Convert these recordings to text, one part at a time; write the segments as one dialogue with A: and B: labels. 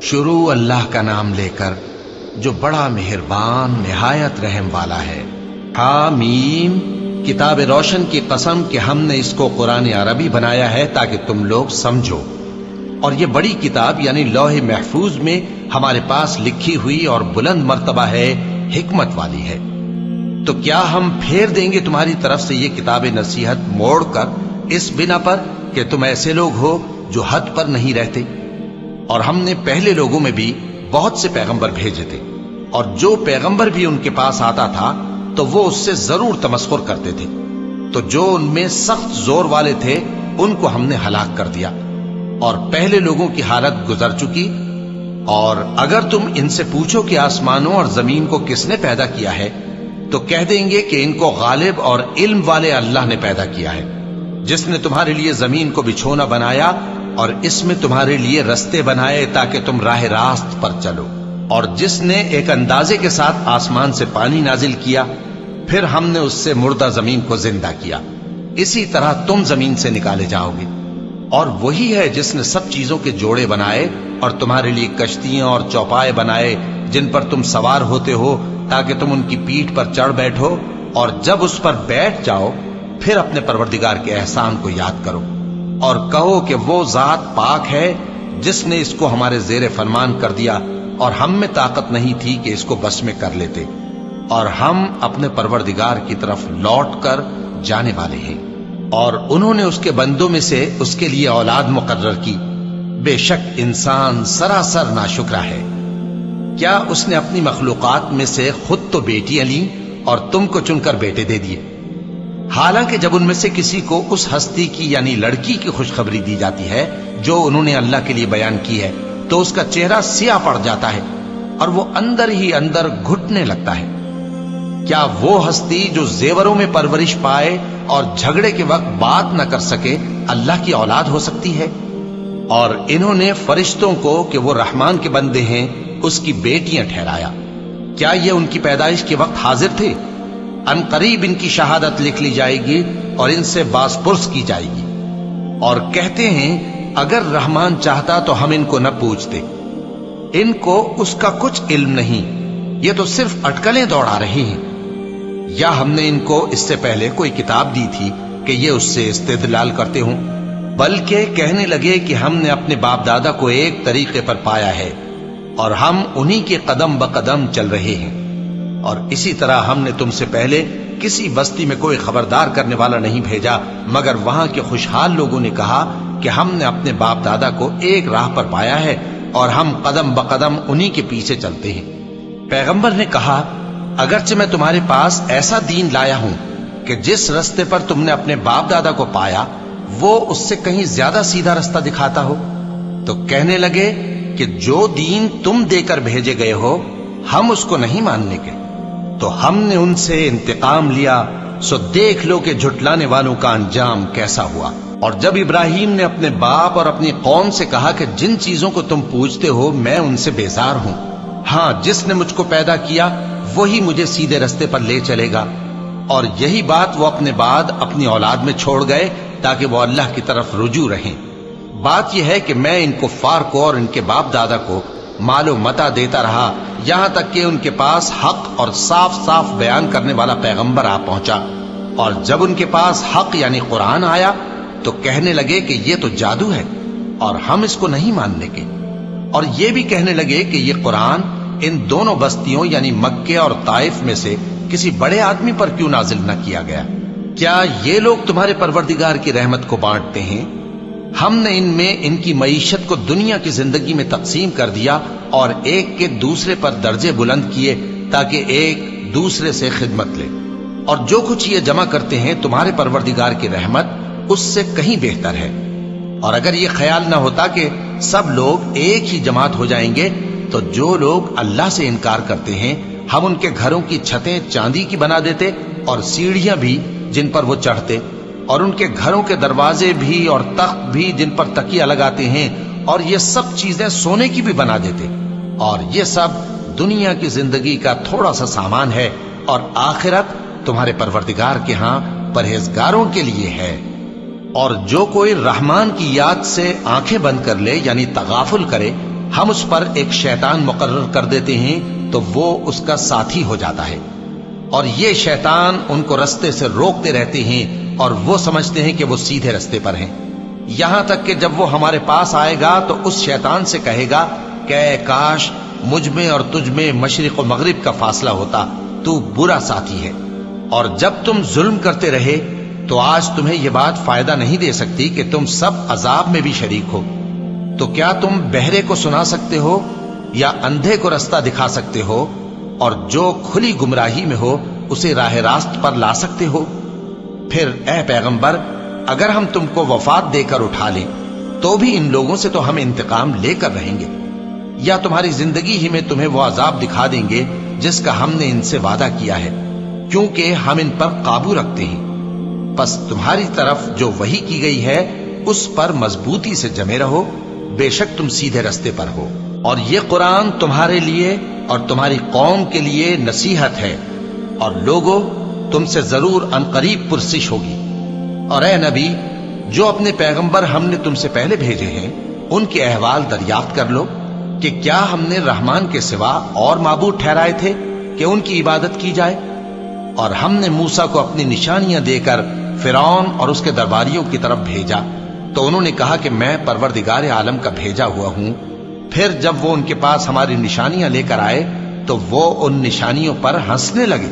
A: شروع اللہ کا نام لے کر جو بڑا مہربان نہایت رحم والا ہے۔ حامیم، کتاب روشن کی قسم کہ ہم نے اس کو قرآن عربی بنایا ہے تاکہ تم لوگ سمجھو، اور یہ بڑی کتاب یعنی لوح محفوظ میں ہمارے پاس لکھی ہوئی اور بلند مرتبہ ہے، حکمت والی ہے۔ تو کیا ہم پھیر دیں گے تمہاری طرف سے یہ کتاب نصیحت موڑ کر اس بنا پر کہ تم ایسے لوگ ہو جو حد پر نہیں رہتے؟ اور ہم نے پہلے لوگوں میں بھی بہت سے پیغمبر بھیجے تھے، اور جو پیغمبر بھی ان کے پاس آتا تھا تو وہ اس سے ضرور تمسخر کرتے تھے، تو جو ان میں سخت زور والے تھے ان کو ہم نے ہلاک کر دیا، اور پہلے لوگوں کی حالت گزر چکی۔ اور اگر تم ان سے پوچھو کہ آسمانوں اور زمین کو کس نے پیدا کیا ہے تو کہہ دیں گے کہ ان کو غالب اور علم والے اللہ نے پیدا کیا ہے، جس نے تمہارے لیے زمین کو بچھونا بنایا اور اس میں تمہارے لیے رستے بنائے تاکہ تم راہ راست پر چلو، اور جس نے ایک اندازے کے ساتھ آسمان سے پانی نازل کیا، پھر ہم نے اس سے مردہ زمین کو زندہ کیا، اسی طرح تم زمین سے نکالے جاؤ گے۔ اور وہی ہے جس نے سب چیزوں کے جوڑے بنائے اور تمہارے لیے کشتیاں اور چوپائے بنائے جن پر تم سوار ہوتے ہو تاکہ تم ان کی پیٹھ پر چڑھ بیٹھو، اور جب اس پر بیٹھ جاؤ پھر اپنے پروردگار کے احسان کو یاد کرو اور کہو کہ وہ ذات پاک ہے جس نے اس کو ہمارے زیر فرمان کر دیا اور ہم میں طاقت نہیں تھی کہ اس کو بس میں کر لیتے، اور ہم اپنے پروردگار کی طرف لوٹ کر جانے والے ہیں۔ اور انہوں نے اس کے بندوں میں سے اس کے لیے اولاد مقرر کی، بے شک انسان سراسر ناشکرا ہے۔ کیا اس نے اپنی مخلوقات میں سے خود تو بیٹیاں لیں اور تم کو چن کر بیٹے دے دیے؟ حالانکہ جب ان میں سے کسی کو اس ہستی کی یعنی لڑکی کی خوشخبری دی جاتی ہے جو انہوں نے اللہ کے لیے بیان کی ہے تو اس کا چہرہ سیاہ پڑ جاتا ہے اور وہ اندر ہی اندر گھٹنے لگتا ہے۔ کیا وہ ہستی جو زیوروں میں پرورش پائے اور جھگڑے کے وقت بات نہ کر سکے اللہ کی اولاد ہو سکتی ہے؟ اور انہوں نے فرشتوں کو کہ وہ رحمان کے بندے ہیں اس کی بیٹیاں ٹھہرایا۔ کیا یہ ان کی پیدائش کے وقت حاضر تھے؟ ان قریب ان کی شہادت لکھ لی جائے گی اور ان سے باز پرس کی جائے گی۔ اور کہتے ہیں اگر رحمان چاہتا تو ہم ان کو نہ پوچھتے، ان کو اس کا کچھ علم نہیں، یہ تو صرف اٹکلیں دوڑا رہے ہیں۔ یا ہم نے ان کو اس سے پہلے کوئی کتاب دی تھی کہ یہ اس سے استدلال کرتے ہوں؟ بلکہ کہنے لگے کہ ہم نے اپنے باپ دادا کو ایک طریقے پر پایا ہے اور ہم انہی کے قدم بقدم چل رہے ہیں، اور اسی طرح ہم نے تم سے پہلے کسی بستی میں کوئی خبردار کرنے والا نہیں بھیجا مگر وہاں کے خوشحال لوگوں نے کہا کہ ہم نے اپنے باپ دادا کو ایک راہ پر پایا ہے اور ہم قدم بقدم انہی کے پیچھے چلتے ہیں۔ پیغمبر نے کہا اگرچہ میں تمہارے پاس ایسا دین لایا ہوں کہ جس رستے پر تم نے اپنے باپ دادا کو پایا وہ اس سے کہیں زیادہ سیدھا رستہ دکھاتا ہو، تو کہنے لگے کہ جو دین تم دے کر بھیجے گئے ہو ہم اس کو نہیں ماننے کے، تو ہم نے ان سے انتقام لیا، سو دیکھ لو کہ جھٹلانے والوں کا انجام کیسا ہوا۔ اور جب ابراہیم نے اپنے باپ اور اپنی قوم سے کہا کہ جن چیزوں کو تم پوجتے ہو میں ان سے بیزار ہوں، ہاں جس نے مجھ کو پیدا کیا وہی مجھے سیدھے رستے پر لے چلے گا، اور یہی بات وہ اپنے بعد اپنی اولاد میں چھوڑ گئے تاکہ وہ اللہ کی طرف رجوع رہیں۔ بات یہ ہے کہ میں ان کفار کو اور ان کے باپ دادا کو مال و متاع دیتا رہا یہاں تک کہ ان کے پاس حق اور صاف صاف بیان کرنے والا پیغمبر آ پہنچا، اور جب ان کے پاس حق یعنی قرآن آیا تو کہنے لگے کہ یہ تو جادو ہے اور ہم اس کو نہیں ماننے کے، اور یہ بھی کہنے لگے کہ یہ قرآن ان دونوں بستیوں یعنی مکے اور طائف میں سے کسی بڑے آدمی پر کیوں نازل نہ کیا گیا؟ کیا یہ لوگ تمہارے پروردگار کی رحمت کو بانٹتے ہیں؟ ہم نے ان میں ان کی معیشت کو دنیا کی زندگی میں تقسیم کر دیا اور ایک کے دوسرے پر درجے بلند کیے تاکہ ایک دوسرے سے خدمت لے، اور جو کچھ یہ جمع کرتے ہیں تمہارے پروردگار کی رحمت اس سے کہیں بہتر ہے۔ اور اگر یہ خیال نہ ہوتا کہ سب لوگ ایک ہی جماعت ہو جائیں گے تو جو لوگ اللہ سے انکار کرتے ہیں ہم ان کے گھروں کی چھتیں چاندی کی بنا دیتے اور سیڑھیاں بھی جن پر وہ چڑھتے، اور ان کے گھروں کے دروازے بھی اور تخت بھی جن پر تکیہ لگاتے ہیں، اور یہ سب چیزیں سونے کی بھی بنا دیتے، اور یہ سب دنیا کی زندگی کا تھوڑا سا سامان ہے، اور آخرت تمہارے پروردگار کے ہاں پرہیزگاروں کے لیے ہے۔ اور جو کوئی رحمان کی یاد سے آنکھیں بند کر لے یعنی تغافل کرے ہم اس پر ایک شیطان مقرر کر دیتے ہیں تو وہ اس کا ساتھی ہو جاتا ہے، اور یہ شیطان ان کو رستے سے روکتے رہتے ہیں اور وہ سمجھتے ہیں کہ وہ سیدھے رستے پر ہیں، یہاں تک کہ جب وہ ہمارے پاس آئے گا تو اس شیطان سے کہے گا کہ اے کاش مجھ میں اور تجھ میں مشرق و مغرب کا فاصلہ ہوتا، تو برا ساتھی ہے۔ اور جب تم ظلم کرتے رہے تو آج تمہیں یہ بات فائدہ نہیں دے سکتی کہ تم سب عذاب میں بھی شریک ہو۔ تو کیا تم بہرے کو سنا سکتے ہو یا اندھے کو رستہ دکھا سکتے ہو، اور جو کھلی گمراہی میں ہو اسے راہ راست پر لا سکتے ہو؟ پھر اے پیغمبر، اگر ہم تم کو وفات دے کر اٹھا لیں تو بھی ان لوگوں سے تو ہم انتقام لے کر رہیں گے، یا تمہاری زندگی ہی میں تمہیں وہ عذاب دکھا دیں گے جس کا ہم نے ان سے وعدہ کیا ہے، کیونکہ ہم ان پر قابو رکھتے ہیں۔ پس تمہاری طرف جو وحی کی گئی ہے اس پر مضبوطی سے جمے رہو، بے شک تم سیدھے رستے پر ہو، اور یہ قرآن تمہارے لیے اور تمہاری قوم کے لیے نصیحت ہے، اور لوگوں تم سے ضرور عنقریب پرسش ہوگی۔ اور اے نبی، جو اپنے پیغمبر ہم نے تم سے پہلے بھیجے ہیں ان کے احوال دریافت کر لو کہ کیا ہم نے رحمان کے سوا اور معبود ٹھہرائے تھے کہ ان کی عبادت کی جائے؟ اور ہم نے موسیٰ کو اپنی نشانیاں دے کر فرعون اور اس کے درباریوں کی طرف بھیجا تو انہوں نے کہا کہ میں پروردگار عالم کا بھیجا ہوا ہوں۔ پھر جب وہ ان کے پاس ہماری نشانیاں لے کر آئے تو وہ ان نشانیوں پر ہنسنے لگے،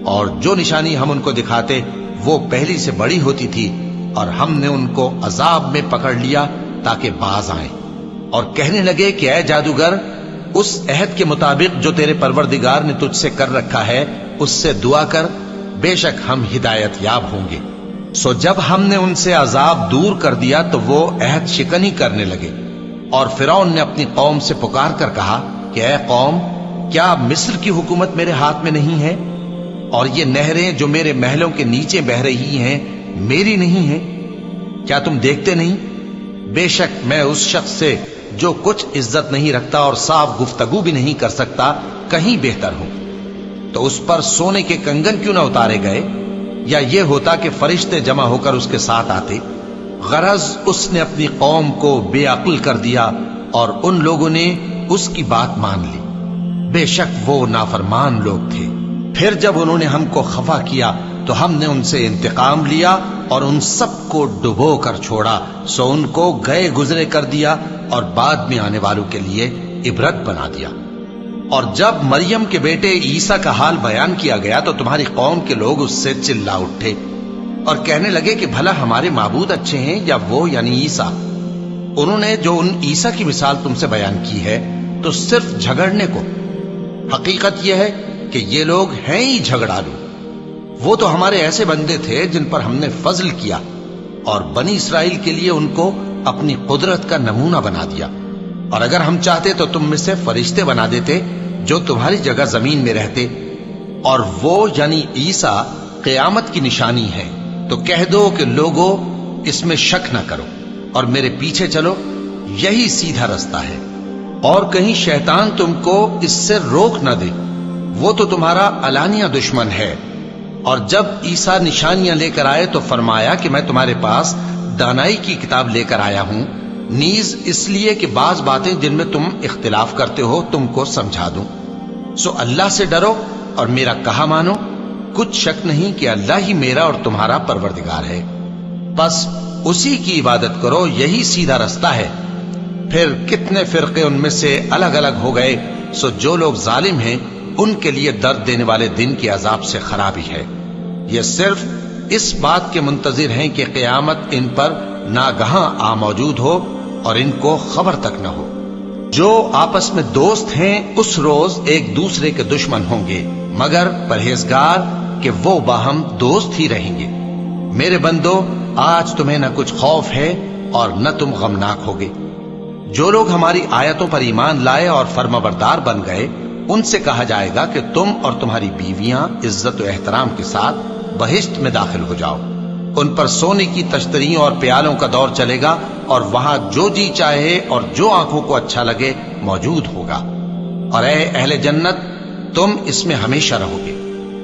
A: اور جو نشانی ہم ان کو دکھاتے وہ پہلی سے بڑی ہوتی تھی، اور ہم نے ان کو عذاب میں پکڑ لیا تاکہ باز آئیں، اور کہنے لگے کہ اے جادوگر، اس عہد کے مطابق جو تیرے پروردگار نے تجھ سے کر رکھا ہے اس سے دعا کر، بے شک ہم ہدایت یاب ہوں گے۔ سو جب ہم نے ان سے عذاب دور کر دیا تو وہ عہد شکنی کرنے لگے، اور فرعون نے اپنی قوم سے پکار کر کہا کہ اے قوم، کیا مصر کی حکومت میرے ہاتھ میں نہیں ہے، اور یہ نہریں جو میرے محلوں کے نیچے بہ رہی ہیں میری نہیں ہیں؟ کیا تم دیکھتے نہیں؟ بے شک میں اس شخص سے جو کچھ عزت نہیں رکھتا اور صاف گفتگو بھی نہیں کر سکتا کہیں بہتر ہوں۔ تو اس پر سونے کے کنگن کیوں نہ اتارے گئے، یا یہ ہوتا کہ فرشتے جمع ہو کر اس کے ساتھ آتے؟ غرض اس نے اپنی قوم کو بے عقل کر دیا اور ان لوگوں نے اس کی بات مان لی، بے شک وہ نافرمان لوگ تھے۔ پھر جب انہوں نے ہم کو خفا کیا تو ہم نے ان سے انتقام لیا اور ان سب کو ڈبو کر چھوڑا، سو ان کو گئے گزرے کر دیا اور بعد میں آنے والوں کے لیے عبرت بنا دیا۔ اور جب مریم کے بیٹے عیسیٰ کا حال بیان کیا گیا تو تمہاری قوم کے لوگ اس سے چلا اٹھے اور کہنے لگے کہ بھلا ہمارے معبود اچھے ہیں یا وہ یعنی عیسیٰ؟ انہوں نے جو ان عیسیٰ کی مثال تم سے بیان کی ہے تو صرف جھگڑنے کو، حقیقت یہ ہے کہ یہ لوگ ہیں ہی جھگڑالو۔ وہ تو ہمارے ایسے بندے تھے جن پر ہم نے فضل کیا، اور بنی اسرائیل کے لیے ان کو اپنی قدرت کا نمونہ بنا دیا، اور اگر ہم چاہتے تو تم میں سے فرشتے بنا دیتے جو تمہاری جگہ زمین میں رہتے، اور وہ یعنی عیسیٰ قیامت کی نشانی ہے۔ تو کہہ دو کہ لوگوں اس میں شک نہ کرو اور میرے پیچھے چلو، یہی سیدھا رستہ ہے، اور کہیں شیطان تم کو اس سے روک نہ دے، وہ تو تمہارا علانیہ دشمن ہے۔ اور جب عیسیٰ نشانیاں لے کر آئے تو فرمایا کہ میں تمہارے پاس دانائی کی کتاب لے کر آیا ہوں، نیز اس لیے کہ بعض باتیں جن میں تم اختلاف کرتے ہو تم کو سمجھا دوں۔ سو اللہ سے ڈرو اور میرا کہا مانو، کچھ شک نہیں کہ اللہ ہی میرا اور تمہارا پروردگار ہے، بس اسی کی عبادت کرو، یہی سیدھا رستہ ہے۔ پھر کتنے فرقے ان میں سے الگ الگ ہو گئے، سو جو لوگ ظالم ہیں ان کے لیے درد دینے والے دن کے عذاب سے خرابی ہے۔ یہ صرف اس بات کے منتظر ہیں کہ قیامت ان پر ناگہاں آ موجود ہو اور ان کو خبر تک نہ ہو۔ جو آپس میں دوست ہیں اس روز ایک دوسرے کے دشمن ہوں گے، مگر پرہیزگار کہ وہ باہم دوست ہی رہیں گے۔ میرے بندو، آج تمہیں نہ کچھ خوف ہے اور نہ تم غمناک ہوگے۔ جو لوگ ہماری آیتوں پر ایمان لائے اور فرمانبردار بن گئے ان سے کہا جائے گا کہ تم اور تمہاری بیویاں عزت و احترام کے ساتھ بہشت میں داخل ہو جاؤ۔ ان پر سونے کی تشتریوں اور پیالوں کا دور چلے گا، اور وہاں جو جی چاہے اور جو آنکھوں کو اچھا لگے موجود ہوگا۔ اور اے اہل جنت، تم اس میں ہمیشہ رہو گے،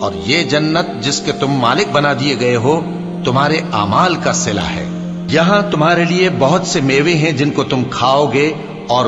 A: اور یہ جنت جس کے تم مالک بنا دیے گئے ہو تمہارے اعمال کا صلہ ہے۔ یہاں تمہارے لیے بہت سے میوے ہیں جن کو تم کھاؤ گے اور